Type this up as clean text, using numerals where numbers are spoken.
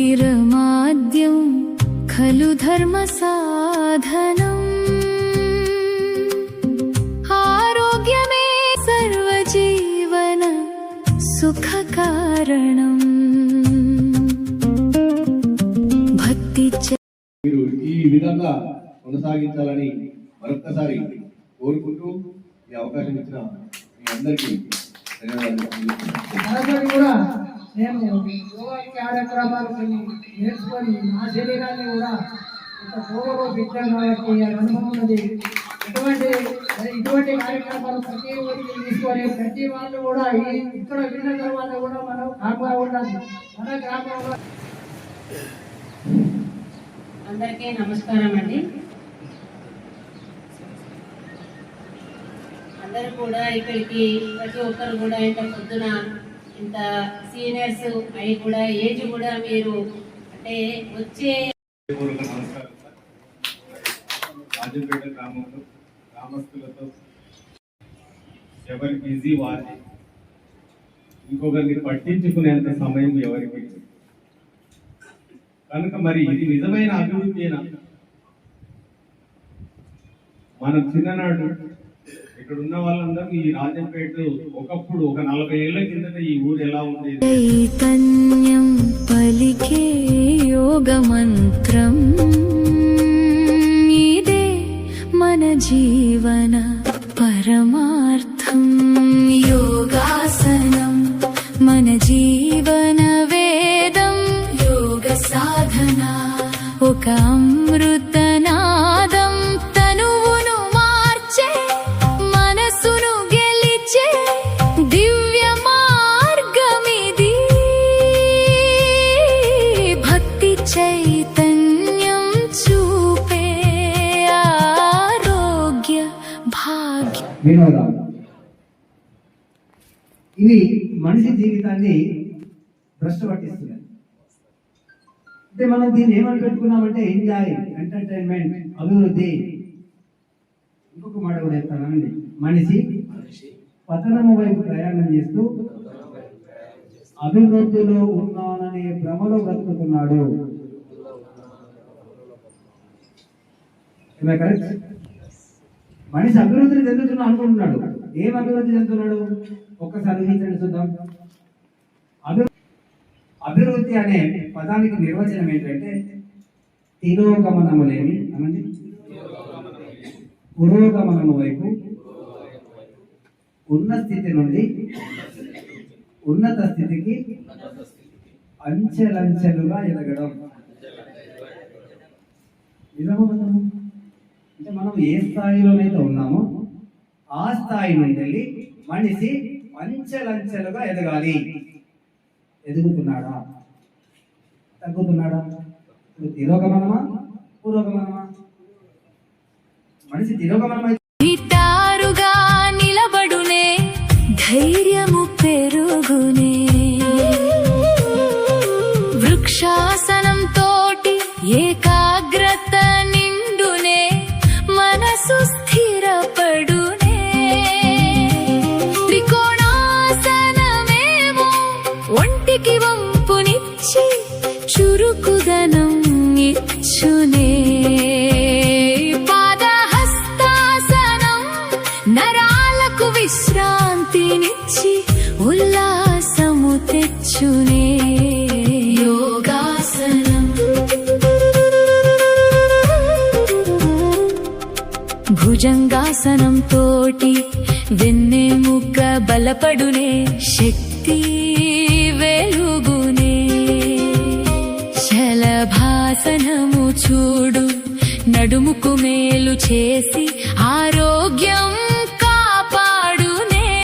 शरीरमाद्यं खलु धर्मसाधनम् आरोग्यमे सर्वजीवन सुखकारणम् भक्ति మీరు ఈ విధంగా కొనసాగించాలని మరొక్కసారి కోరుకుంటూ ఈ అవకాశం ఇచ్చిన మీ అందరికీ ధన్యవాదాలు కూడా నేను యోగా కార్యక్రమాలు నేర్చుకొని నా శరీరాన్ని కూడా ఒక గౌరవ పెట్టాను కాబట్టి అనుభవం ఉన్నది. ఇటువంటి కార్యక్రమాలు ప్రతి ఊరికి తీసుకొని ప్రతి వాళ్ళు కూడా ఇక్కడ విన్న తర్వాత కూడా మనం కాకుండా ఉండాలి. మన గ్రామంలో అందరికీ నమస్కారం అండి. అందరూ కూడా ఇక్కడికి ప్రతి ఒక్కరు కూడా ఇంత పొద్దున ఇంత సీనియర్స్ అవి కూడా ఏజ్ కూడా మీరు అంటే వచ్చే రాజంపేట గ్రామంలో గ్రామస్తులతో ఎవరి బిజీ వారి ఇంకొకరిని పట్టించుకునేంత సమయం ఎవరికి కనుక మరి ఇది నిజమైన అభివృద్ధి. మనం చిన్ననాడు ఇక్కడ ఉన్న వాళ్ళందరూ ఈ రాజంపేట ఒకప్పుడు ఒక 40 ఏళ్ల కిందట ఈ ఊరు ఎలా ఉండేది. చైతన్యం పలికే యోగ మంత్రం ఇదే మన జీవన పరమార్థం. యోగాసనం మన జీవన వేదం. యోగ సాధన ఒక అమృతనాదం. తనువును మార్చే మనసును గెలిచే దివ్య మార్గమిది. భక్తి చైతన్యం చూపే ఆరోగ్య భాగ్యం. వినోదాలు ఇవి మనిషి జీవితాన్ని భ్రష్టు పట్టిస్తున్నాయి. అంటే మనం దీన్ని ఏమని పెట్టుకున్నామంటే ఎంజాయ్, ఎంటర్టైన్మెంట్, అభివృద్ధి. ఇంకొక మాట కూడా చెప్తానండి. మనిషి పతనము వైపు ప్రయాణం చేస్తూ అభివృద్ధిలో ఉన్నాననే భ్రమలో బ్రతుకుతున్నాడు. కరెక్ట్? మనిషి అభివృద్ధిని చెందుతున్నా అనుకుంటున్నాడు. ఏం అభివృద్ధి చెందుతున్నాడు? ఒక్కసారి ఊహించండి చూద్దాం. అభివృద్ధి అనే పదానికి నిర్వచనం ఏంటంటే తిరోగమనము లేని అనండి పురోగమనము వైపు ఉన్న స్థితి నుండి ఉన్నత స్థితికి అంచెలంచెలుగా ఎదగడం. నిజమవుతాము అంటే మనం ఏ స్థాయిలోనైతే ఉన్నామో ఆ స్థాయి నుండి మనిషి అంచెలంచెలుగా ఎదగాలి. ఎదుగుతున్నాడా? తగ్గుతున్నాడా? ఇప్పుడు తిరోగమనమా పురోగమనమా? మనిషి తిరోగమనమై గిటారుగా నిలబడునే ధైర్యము పెరుగునే. వృక్షాసనం తోటి ఏకాగ్రత నిండునే మనసు స్థిరపడునే. త్రికోణాసనమేమో ఒంటికి వంపునిచ్చి చురుకుదనం ఇచ్చునే. పాదహస్తాసనం నరాలకు విశ్రాంతినిచ్చి ఉల్లాసము తెచ్చునే. యోగాసనం భుజంగాసనం తోటి వెన్నెముక బలపడునే. శక్తి వెలుగునే. శలభాసనము చూడు నడుముకు మేలు చేసి